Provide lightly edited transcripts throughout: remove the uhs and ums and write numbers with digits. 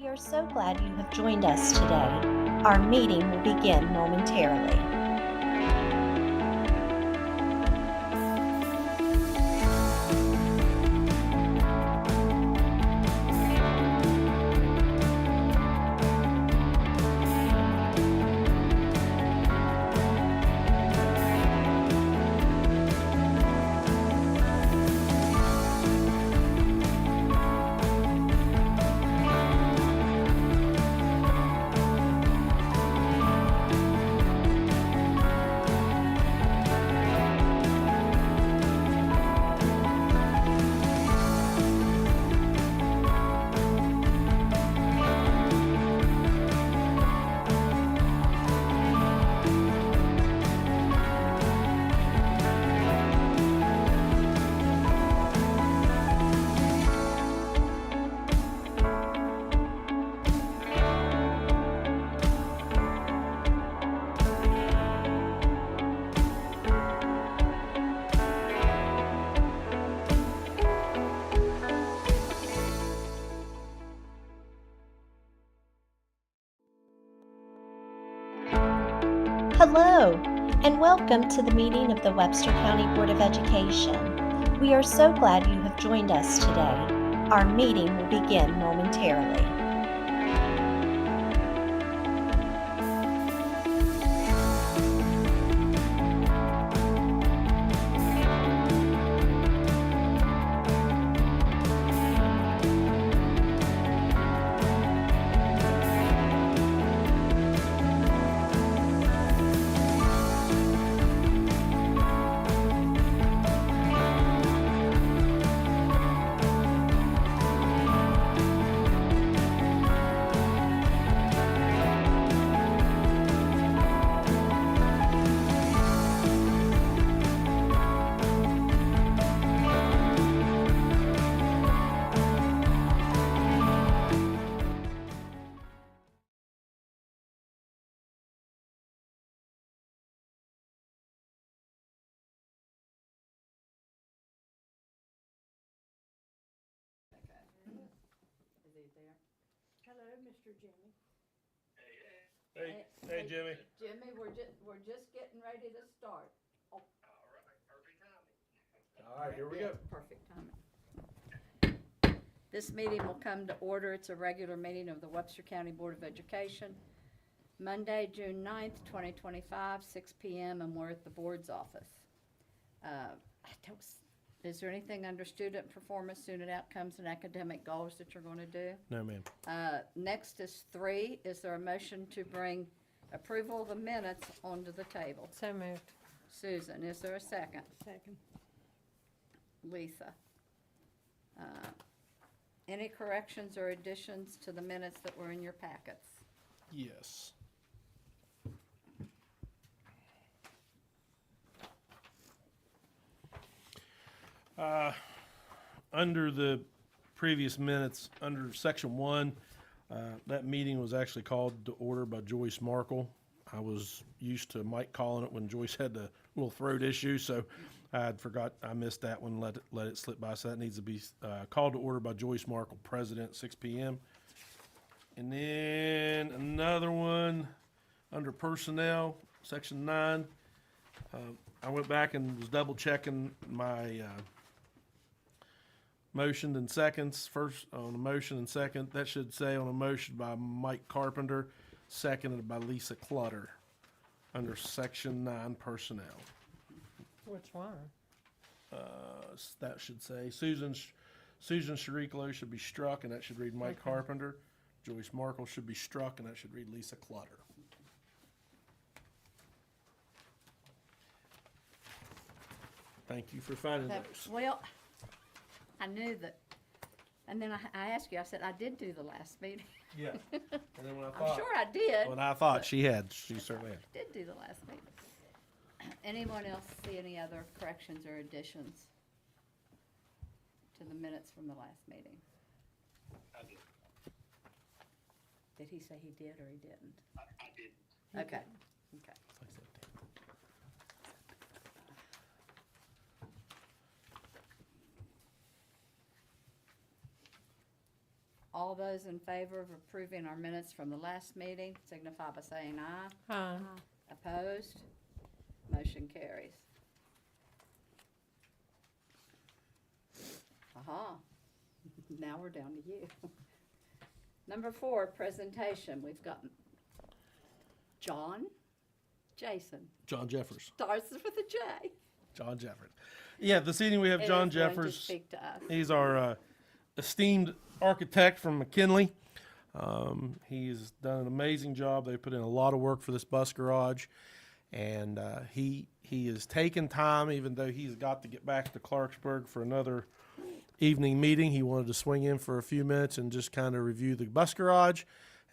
We are so glad you have joined us today. Our meeting will begin momentarily. Hello, and welcome to the meeting of the Webster County Board of Education. We are so glad you have joined us today. Our meeting will begin momentarily. Hello, Mr. Jimmy. Hey, Jimmy. Jimmy, we're just getting ready to start. All right, perfect timing. All right, here we go. Perfect timing. This meeting will come to order. It's a regular meeting of the Webster County Board of Education. Monday, June 9th, 2025, 6 p.m., and we're at the board's office. Is there anything under student performance, student outcomes, and academic goals that you're going to do? No, ma'am. Next is 3. Is there a motion to bring approval of the minutes onto the table? So moved. Susan, is there a second? Second. Lisa. Any corrections or additions to the minutes that were in your packets? Yes. Under the previous minutes, under section 1, that meeting was actually called to order by Joyce Markle. I was used to Mike calling it when Joyce had the little throat issue, so I missed that one, let it slip by. So that needs to be called to order by Joyce Markle, President, 6 p.m. And then another one under personnel, section 9. I went back and was double checking my motion and seconds. First on a motion and second, that should say on a motion by Mike Carpenter, seconded by Lisa Clutter, under section 9 personnel. Which one? That should say Susan Shariklo should be struck, and that should read Mike Carpenter. Joyce Markle should be struck, and that should read Lisa Clutter. Thank you for finding those. Well, I knew that, and then I asked you, I said, I did do the last meeting. Yeah. And then when I I'm sure I did. when I thought she certainly had. Did do the last meeting. Anyone else see any other corrections or additions to the minutes from the last meeting? I did. Did he say he did or he didn't? I did. Okay, okay. All those in favor of approving our minutes from the last meeting signify by saying aye. Aye. Opposed? Motion carries. Aha, now we're down to you. Number 4, presentation. We've got Jason. John Jeffers. Starts with a J. John Jeffers. Yeah, this evening we have John Is going to Jeffers. speak to us. He's our esteemed architect from McKinley. He's done an amazing job. They put in a lot of work for this bus garage, and he has taken time, even though he's got to get back to Clarksburg for another evening meeting. He wanted to swing in for a few minutes and just kind of review the bus garage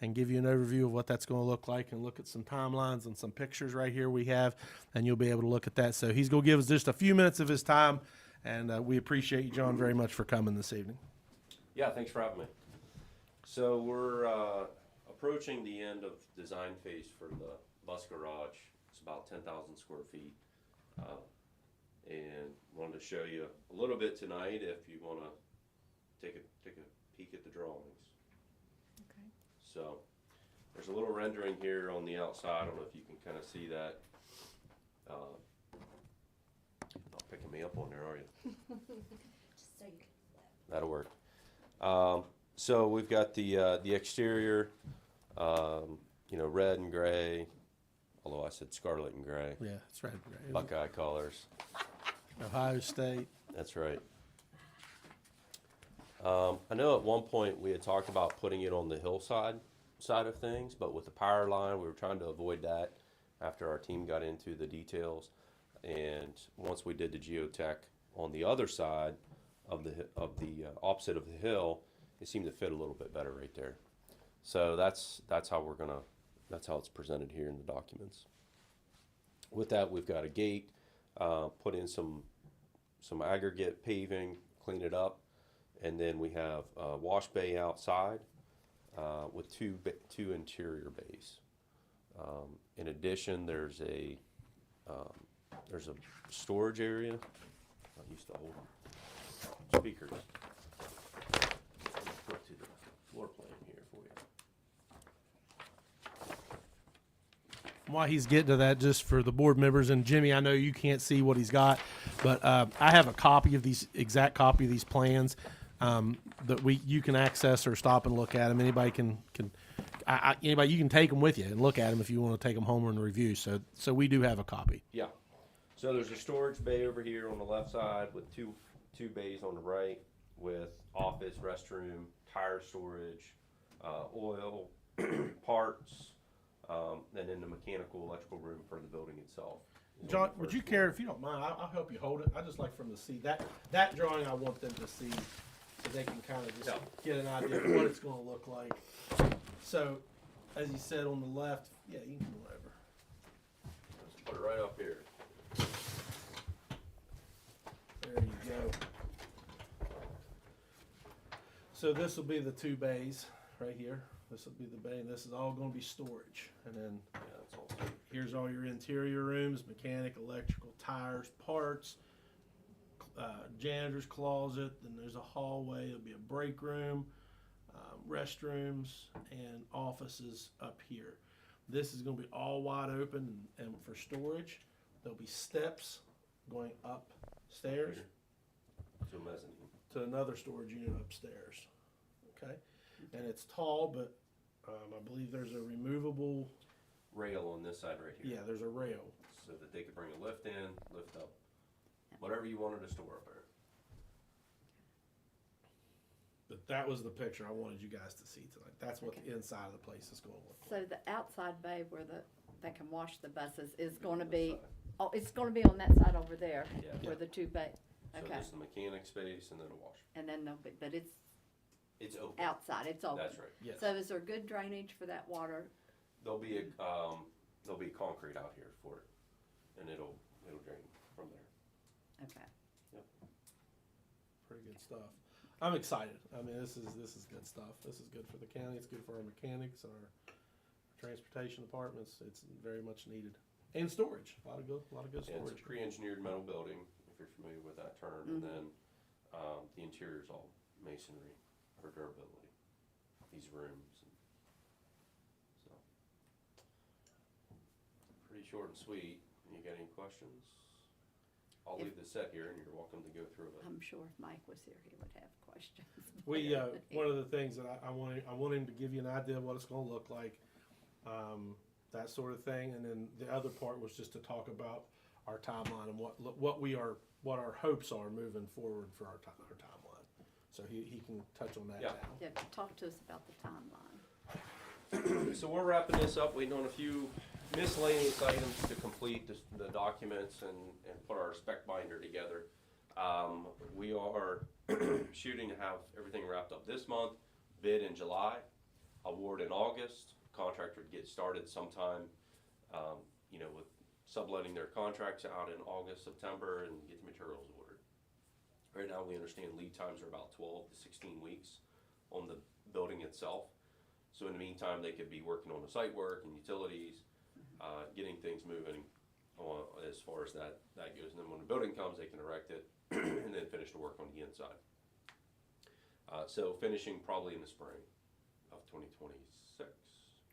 and give you an overview of what that's going to look like, and look at some timelines and some pictures right here we have, and you'll be able to look at that. So he's going to give us just a few minutes of his time, and we appreciate you, John, very much for coming this evening. Yeah, thanks for having me. So we're approaching the end of design phase for the bus garage. It's about 10,000 square feet. And wanted to show you a little bit tonight if you want to take a peek at the drawings. Okay. So there's a little rendering here on the outside. I don't know if you can kind of see that. Not picking me up on there, are you? Just so you can. That'll work. So we've got the exterior, red and gray, although I said scarlet and gray, Yeah, that's right. Buckeye colors. Ohio State. That's right. I know at one point we had talked about putting it on the hillside side of things, but with the power line, we were trying to avoid that after our team got into the details. And once we did the geotech on the other side of the opposite of the hill, it seemed to fit a little bit better right there. So that's how it's presented here in the documents. With that, we've got a gate, put in some aggregate paving, clean it up, and then we have a wash bay outside with two interior bays. In addition, there's a storage area. I used to hold speakers. Let me flip to the floor plan here for you. While he's getting to that, just for the board members, and Jimmy, I know you can't see what he's got, but I have a copy of these, exact copy of these plans that you can access or stop and look at them. Anybody anybody, you can take them with you and look at them if you want to take them home and review. So we do have a copy. Yeah. So there's a storage bay over here on the left side with two bays on the right with office, restroom, tire storage, oil, parts, and then the mechanical, electrical room for the building itself. John, would you care, if you don't mind, I'll help you hold it. I just like from the see that drawing. I want them to see so they can kind of just get an idea of what it's going to look like. So, as you said on the left, yeah, you can come over. Let's put it right up here. There you go. So this will be the two bays right here. This will be the bay, and this is all going to be storage. And then That's all. here's all your interior rooms: mechanic, electrical, tires, parts, janitor's closet. Then there's a hallway. There'll be a break room, restrooms, and offices up here. This is going to be all wide open and for storage. There'll be steps going upstairs To a mezzanine. to another storage unit upstairs. Okay, and it's tall, but I believe there's a removable. Rail on this side right here. Yeah, there's a rail. So that they could bring a lift in, lift up, whatever you wanted to store up there. But that was the picture I wanted you guys to see tonight. That's what the inside of the place is going to look like. So the outside bay where they can wash the buses is going to be, it's going to be on that side over there Yeah. where the two bay, So okay. there's the mechanic space and then a wash. And then there'll be, but it's It's open. outside, it's open. That's right. Yes. So is there good drainage for that water? There'll be concrete out here for it, and it'll drain from there. Okay. Pretty good stuff. I'm excited. I mean, this is good stuff. This is good for the county. It's good for our mechanics, our transportation departments. It's very much needed. And storage. A lot of good And it's storage. a pre-engineered metal building, if you're familiar with that term, and then the interior's all masonry for durability. these rooms. And so, pretty short and sweet. You got any questions? I'll leave the set here, and you're welcome to go through it. I'm sure if Mike was here, he would have questions. We, one of the things that I want him to give you an idea of what it's gonna look like, that sort of thing, and then the other part was just to talk about our timeline and what our hopes are moving forward for our timeline. So he can touch on that Yeah. now. Yeah, talk to us about the timeline. So we're wrapping this up, waiting on a few miscellaneous items to complete the documents and put our spec binder together. We are shooting to have everything wrapped up this month, bid in July, award in August, contractor would get started sometime, with subletting their contracts out in August, September, and get the materials ordered. Right now, we understand lead times are about 12 to 16 weeks on the building itself. So in the meantime, they could be working on the site work and utilities, getting things moving on as far as that goes. And then when the building comes, they can erect it and then finish the work on the inside. So finishing probably in the spring of 2026.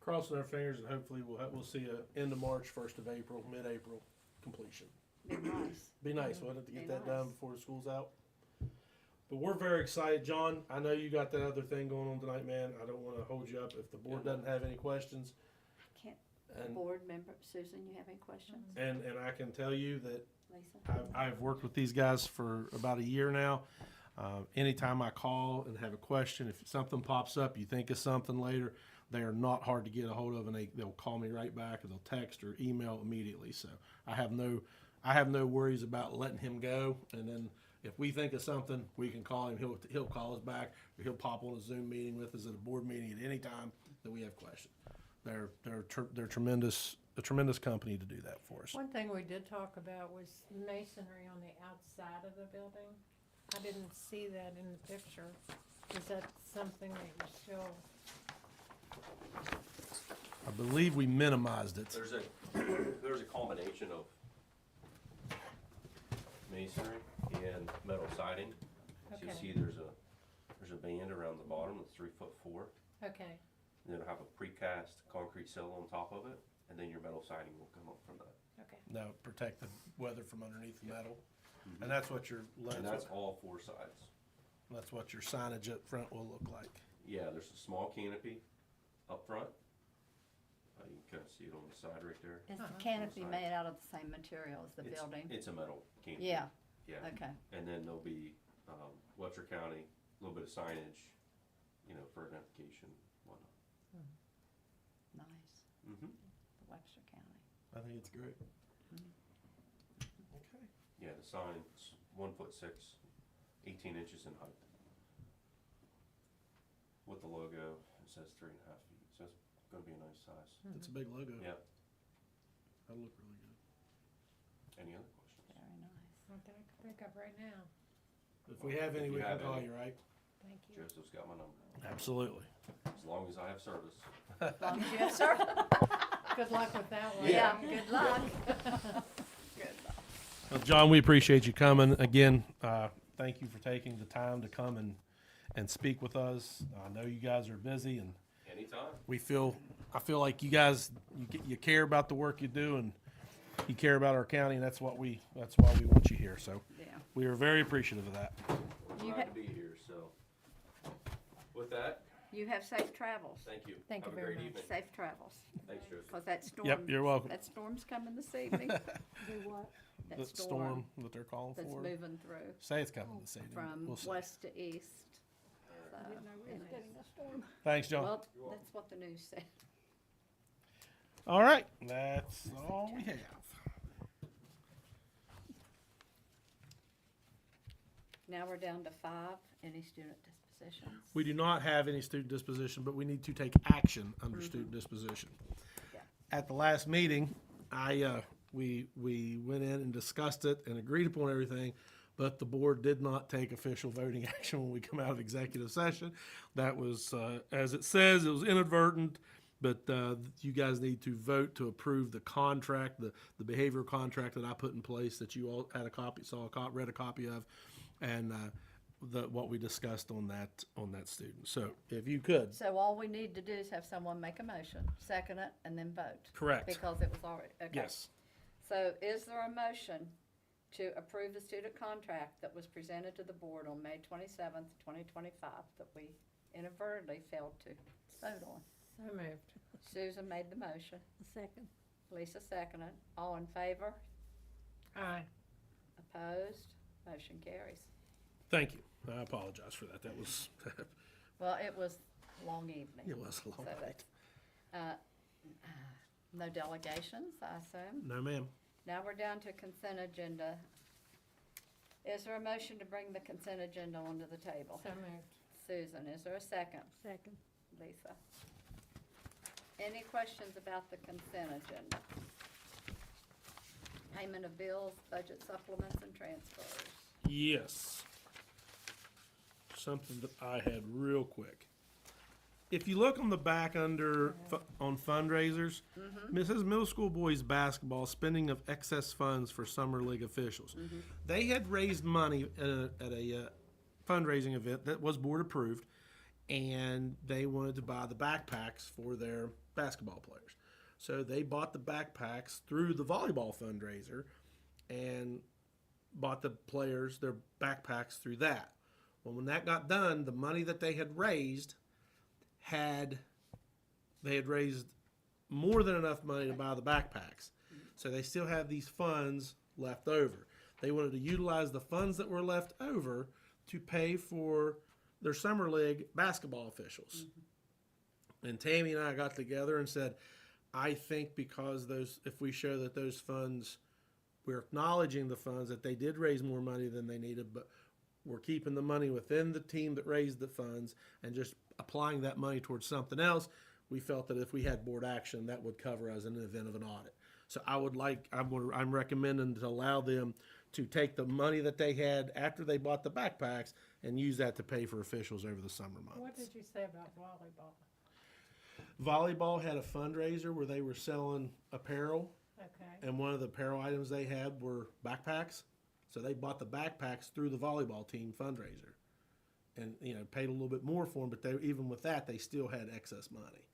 Crossing our fingers and hopefully we'll see a end of March, 1st of April, mid-April completion. Be nice. Be nice, wouldn't it, to get Be that nice. done before the school's out? But we're very excited, John. I know you got that other thing going on tonight, man. I don't want to hold you up. If the board doesn't have any questions, Can't, and board member, Susan, you have any questions? and I can tell you that Lisa? I've worked with these guys for about a year now. Anytime I call and have a question, if something pops up, you think of something later, they are not hard to get a hold of, and they'll call me right back, or they'll text or email immediately. So I have no worries about letting him go. And then if we think of something, we can call him. He'll call us back, or he'll pop on a Zoom meeting with us at a board meeting at any time that we have questions. They're tremendous, a tremendous company to do that for us. One thing we did talk about was masonry on the outside of the building. I didn't see that in the picture. Is that something that you still, I believe we minimized it. There's a combination of masonry and metal siding. So you Okay. see there's a band around the bottom that's 3'4". okay, And it'll have a precast concrete sill on top of it, and then your metal siding will come up from that. okay. No, protect the weather from underneath the metal. And that's what your And that's all four sides. that's what your signage up front will look like. Yeah, there's a small canopy up front. You can kind of see it on the side right there. Is the Uh-huh. canopy Outside. made out of the same material as the It's- building? It's a metal canopy. Yeah, Yeah. okay. And then there'll be, Webster County, a little bit of signage, for identification, whatnot. Nice. Mm-hmm. Webster County. I think it's great. Okay. Yeah, the sign's 1'6", 18 inches in height. With the logo, it says 3.5 feet, so it's gonna be a nice size. It's a big logo. Yeah, That'll look really good. any other questions? Very nice. Not that I can think of right now. If we have If any, you we can have call any. you, right? Thank you. Joseph's got my number, Absolutely. as long as I have service. As long as you have service. Good luck with that one. Yeah, good luck. Good luck. Well, John, we appreciate you coming again. Thank you for taking the time to come and speak with us. I know you guys are busy, and Anytime. I feel like you guys, you care about the work you do, and you care about our county, and that's why we want you here. So Yeah. we are very appreciative of that. We're You glad ha- to be here, so. With that, You have safe travels. thank you. Thank you Have a very great much. evening. Safe travels. Thanks, Joseph. Because that storm. Yep, you're welcome. That storm's coming this evening. That The storm that they're calling that's for. moving through Say it's coming this evening. from We'll see. west to east. So, anyways. Thanks, John. Well, that's what the news said. All right, that's all we have. Now we're down to 5. Any student dispositions? We do not have any student disposition, but we need to take action under student disposition. Yeah. At the last meeting, we went in and discussed it and agreed upon everything, but the board did not take official voting action when we come out of executive session. That was, as it says, it was inadvertent, but you guys need to vote to approve the contract, the behavioral contract that I put in place that you all had a copy, read a copy of. And what we discussed on that student. So if you could, So all we need to do is have someone make a motion, second it, and then vote. correct. Because it was already, okay. Yes. So is there a motion to approve the student contract that was presented to the board on May 27th, 2025, that we inadvertently failed to vote on? So moved. Susan made the motion. Second. Lisa seconded. All in favor? Aye. Opposed? Motion carries. Thank you. I apologize for that. That was, Well, it was a long evening. it was a long So night. No delegations, I assume. No, ma'am. Now we're down to consent agenda. Is there a motion to bring the consent agenda onto the table? So moved. Susan, is there a second? Second. Lisa? Any questions about the consent agenda? Payment of bills, budget supplements, and transfers. Yes. Something that I had real quick. If you look on the back under, on fundraisers, Mrs. Middle School Boys Basketball spending of excess funds for Summer League officials. They had raised money at a fundraising event that was board approved, and they wanted to buy the backpacks for their basketball players. So they bought the backpacks through the volleyball fundraiser and bought the players their backpacks through that. Well, when that got done, the money that they had raised they had raised more than enough money to buy the backpacks. So they still have these funds left over. They wanted to utilize the funds that were left over to pay for their summer league basketball officials. And Tammy and I got together and said, I think because if we show that those funds, we're acknowledging the funds that they did raise more money than they needed, but we're keeping the money within the team that raised the funds and just applying that money towards something else. We felt that if we had board action, that would cover us in the event of an audit. So I'm recommending to allow them to take the money that they had after they bought the backpacks and use that to pay for officials over the summer months. What did you say about volleyball? Volleyball had a fundraiser where they were selling apparel, Okay. and one of the apparel items they had were backpacks. So they bought the backpacks through the volleyball team fundraiser, and paid a little bit more for them. But even with that, they still had excess money.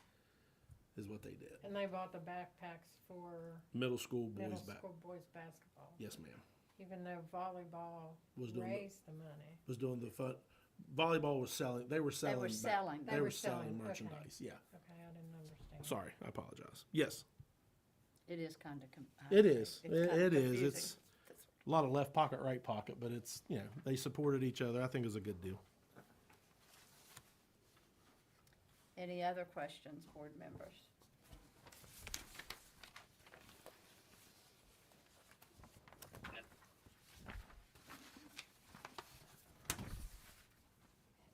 Is what they did. And they bought the backpacks for Middle school boys middle back. school boys basketball. Yes, ma'am. Even though volleyball Was doing raised the money. was doing the fun. Volleyball was selling. They were selling. were back- selling. They They were were selling selling, okay. merchandise. Yeah. Okay, I didn't understand. Sorry, I apologize. Yes, It is kind of. it is. It's kinda It is. confusing. It's a lot of left pocket, right pocket, but it's they supported each other. I think it's a good deal. Any other questions, board members?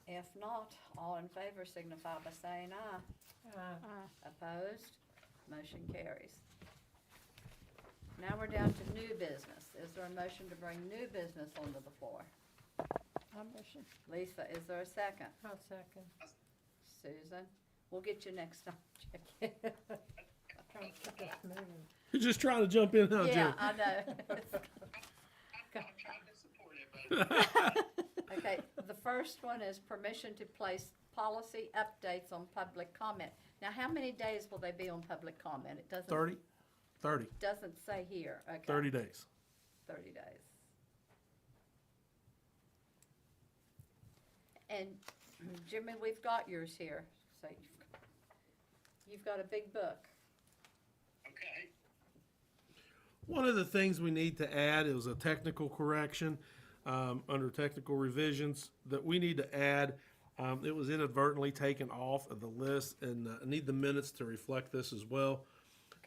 If not, all in favor signify by saying aye. Opposed? Motion carries. Now we're down to new business. Is there a motion to bring new business onto the floor? I'll motion. Lisa, is there a second? I'll second. Susan? We'll get you next time, Jackie. Trying to keep us moving. You're just trying to jump in, huh, Yeah, Jim? I know. I'm trying to support it, but Okay, the first one is permission to place policy updates on public comment. Now, how many days will they be on public comment? It doesn't. 30? 30. Doesn't say here, okay. 30 days. 30 days. And Jimmy, we've got yours here, so you've got a big book. okay. One of the things we need to add is a technical correction under technical revisions that we need to add. It was inadvertently taken off of the list, and I need the minutes to reflect this as well.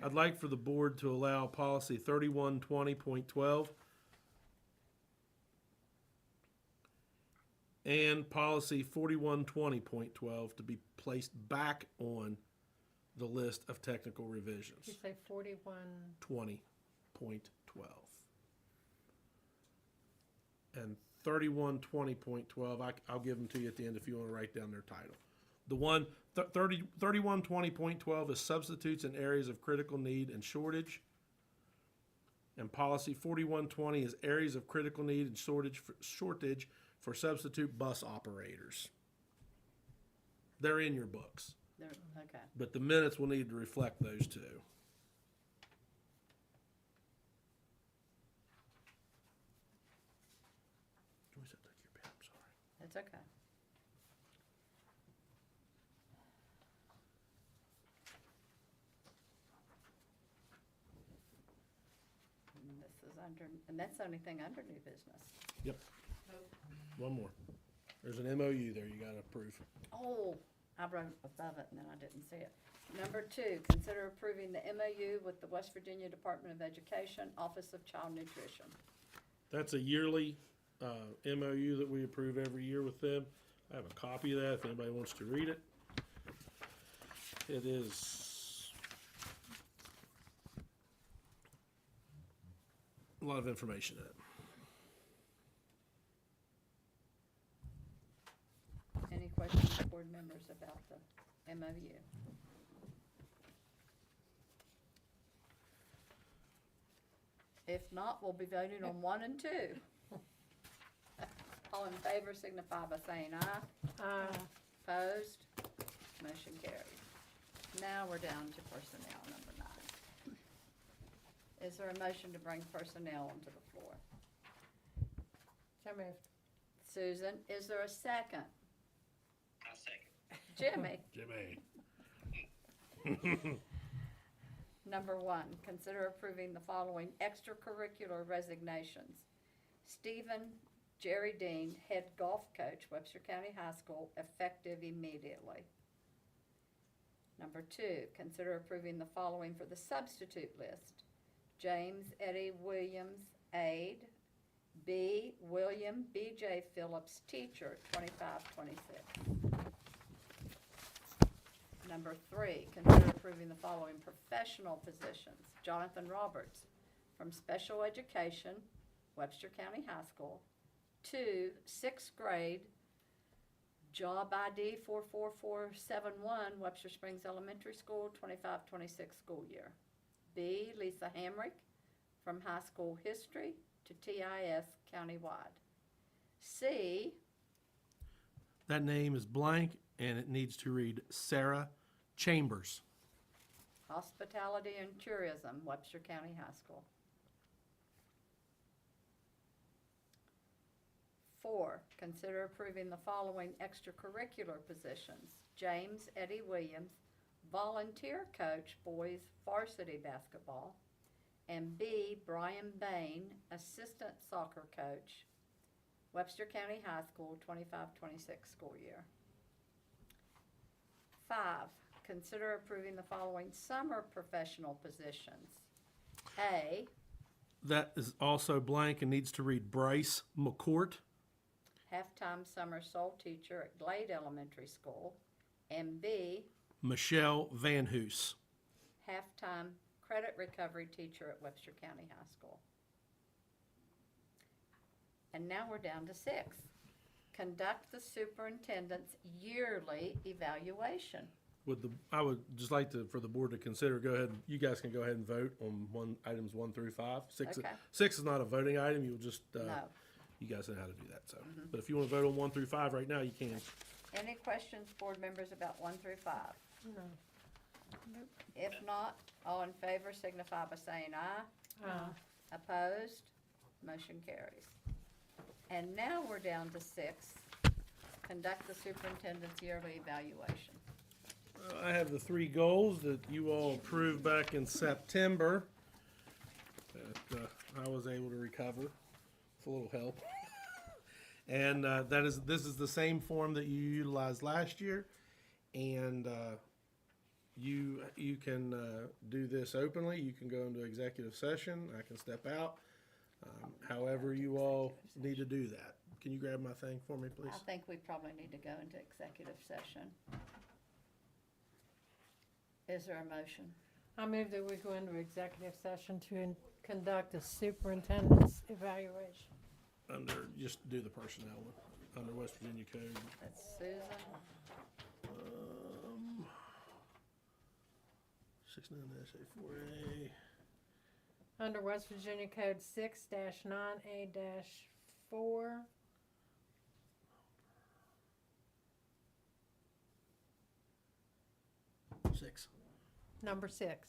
I'd like for the board to allow policy 3120.12 and policy 4120.12 to be placed back on the list of technical revisions. Did you say 41? 20.12. And 3120.12, I'll give them to you at the end if you want to write down their title. The one, 3120.12 is substitutes in areas of critical need and shortage. And policy 4120 is areas of critical need and shortage for substitute bus operators. They're in your books, There, okay. but the minutes will need to reflect those two. Joyce, I took your pen, I'm sorry. It's okay. And this is under, and that's the only thing under new business. Yep. One more. There's an MOU there you gotta approve. Oh, I wrote above it and then I didn't see it. Number 2, consider approving the MOU with the West Virginia Department of Education, Office of Child Nutrition. That's a yearly MOU that we approve every year with them. I have a copy of that if anybody wants to read it. It is a lot of information in it. Any questions, board members, about the MOU? If not, we'll be voting on 1 and 2. All in favor signify by saying aye. Opposed? Motion carries. Now we're down to personnel, number 9. Is there a motion to bring personnel onto the floor? So moved. Susan, is there a second? I'll second. Jimmy? Jimmy. Number 1, consider approving the following extracurricular resignations. Stephen Jerry Dean, head golf coach, Webster County High School, effective immediately. Number 2, consider approving the following for the substitute list. James Eddie Williams, aide. B. William B.J. Phillips, teacher, 25-26. Number 3, consider approving the following professional positions. Jonathan Roberts, from special education, Webster County High School, to 6th grade, job ID 44471, Webster Springs Elementary School, 25-26 school year. B. Lisa Hamrick, from high school history to TIS countywide. C. That name is blank and it needs to read Sarah Chambers. Hospitality and Tourism, Webster County High School. 4, consider approving the following extracurricular positions. James Eddie Williams, volunteer coach, boys varsity basketball. And B, Brian Bain, assistant soccer coach, Webster County High School, 25-26 school year. 5, consider approving the following summer professional positions. A, That is also blank and needs to read Bryce McCourt. half-time summer soul teacher at Glade Elementary School. And B, Michelle Van Hoos. half-time credit recovery teacher at Webster County High School. And now we're down to 6. Conduct the superintendent's yearly evaluation. I would just like for the board to consider, go ahead, you guys can go ahead and vote on items 1 through 5. 6, Okay. 6 is not a voting item, you'll just, No. you guys know how to do that, so. But if you want to vote on 1 through 5 right now, you can. Any questions, board members, about 1 through 5? No. If not, all in favor signify by saying aye. Opposed? Motion carries. And now we're down to 6. Conduct the superintendent's yearly evaluation. I have the 3 goals that you all approved back in September that I was able to recover with a little help. And this is the same form that you utilized last year, and you can do this openly. You can go into executive session. I can step out. However you all need to do that. Can you grab my thing for me, please? I think we probably need to go into executive session. Is there a motion? I move that we go into executive session to conduct a superintendent's evaluation. Just do the personnel one, under West Virginia Code. That's Susan. 69-A4A. Under West Virginia Code 6-9A-4, 6. Number 6.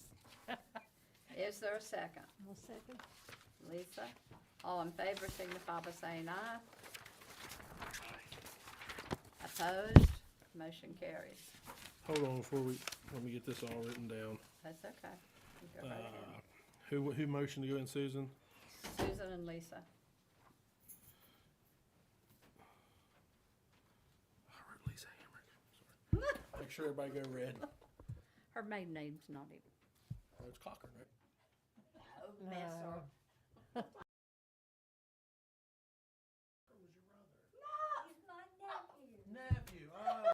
Is there a second? I'll second. Lisa? All in favor signify by saying aye. Opposed? Motion carries. Hold on let me get this all written down. That's okay. You go right ahead. Who motioned to go in, Susan? Susan and Lisa. I wrote Lisa Hamrick. Sorry. Make sure everybody go red. Her maiden name's not even. Oh, it's Cochran, right? Oh, mess her. Nephew. Oh.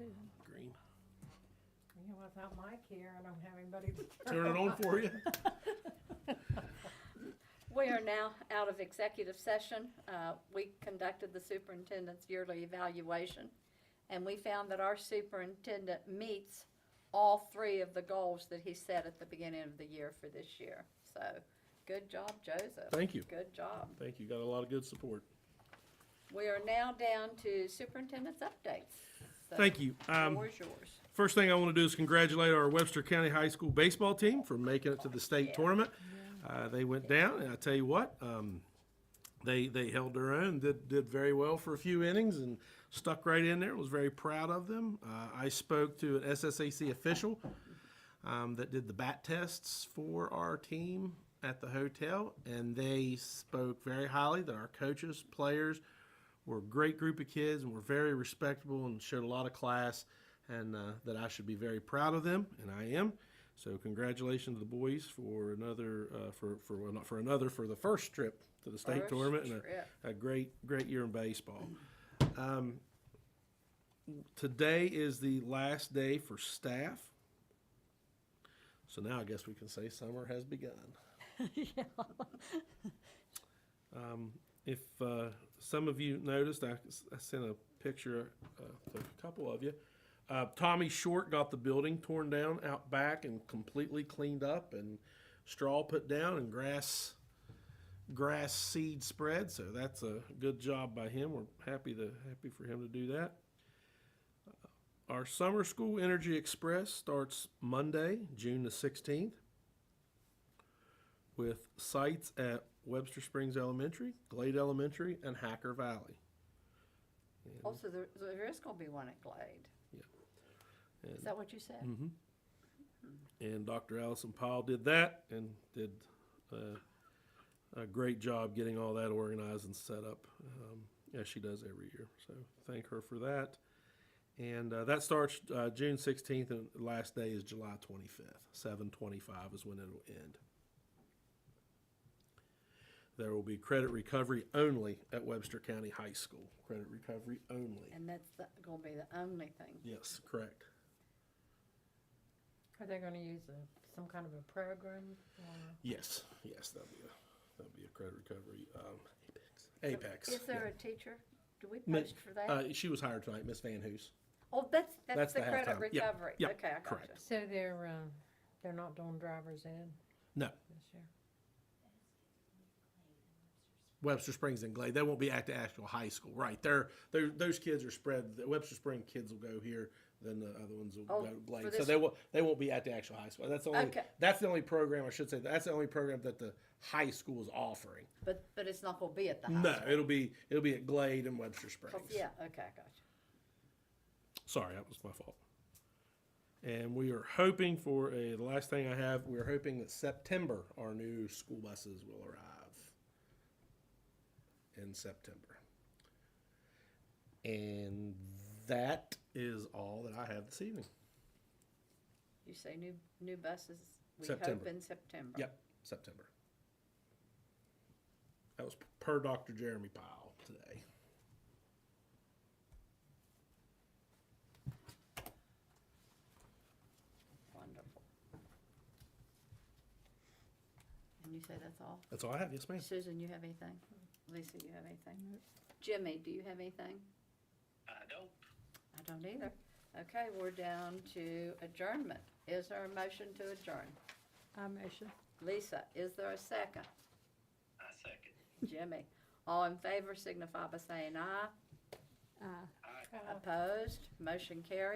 Susan. Green. You know, without Mike here, I don't have anybody to Turn it on for you. We are now out of executive session. We conducted the superintendent's yearly evaluation, and we found that our superintendent meets all three of the goals that he set at the beginning of the year for this year. So, good job, Joseph. Thank you. Good job. Thank you. Got a lot of good support. We are now down to superintendent's updates. So, Thank you. the floor is yours. First thing I want to do is congratulate our Webster County High School baseball team for making it to the state tournament. They went down, and I tell you what, they held their own, did very well for a few innings, and stuck right in there. Was very proud of them. I spoke to an SSAC official that did the bat tests for our team at the hotel, and they spoke very highly that our coaches, players, were a great group of kids and were very respectable and showed a lot of class, and that I should be very proud of them, and I am. So congratulations to the boys for another for the first trip to the state First tournament and trip. a great year in baseball. Today is the last day for staff. So now I guess we can say summer has begun. If some of you noticed, I sent a picture to a couple of you. Tommy Short got the building torn down out back and completely cleaned up, and straw put down, and grass seed spread. So that's a good job by him. We're happy for him to do that. Our summer school Energy Express starts Monday, June the 16th, with sites at Webster Springs Elementary, Glade Elementary, and Hacker Valley. Also, there is going to be one at Glade. Is that what you said? Mm-hmm. And Dr. Allison Powell did that and did a great job getting all that organized and set up, as she does every year. So thank her for that. And that starts June 16th, and the last day is July 25th. 7/25 is when it'll end. There will be credit recovery only at Webster County High School. Credit recovery only. And that's going to be the only thing. Yes, correct. Are they gonna use some kind of a program? Yes, that'll be a credit recovery. Apex. Is there a teacher? Do we post for that? She was hired tonight, Miss Van Hoos. Oh, that's the the credit halftime. Yep, recovery. yep, Okay, I got correct. you. So they're not doing driver's ed No, this year? Webster Springs and Glade. They won't be at the actual high school, right? Those kids are spread. The Webster Spring kids will go here, then the other ones will go to for Glade. So this- they won't be at the actual high school. That's the only program I should say. That's the only program that the high school is offering. But it's not going to be at the high No, school. it'll be at Glade and Webster Springs. Yeah, okay, I got you. Sorry, that was my fault. And we are hoping for the last thing I have, we're hoping that September our new school buses will arrive in September. And that is all that I have this evening. You say new buses, we September. hope in September. Yep, September. That was per Dr. Jeremy Powell today. Wonderful. And you say that's all? That's all I have, yes ma'am. Susan, you have anything? Lisa, you have anything? Jimmy, do you have anything? I don't. I don't either. Okay, we're down to adjournment. Is there a motion to adjourn? I motion. Lisa, is there a second? I second. Jimmy, all in favor signify by saying aye. Aye. Aye. Opposed? Motion carries.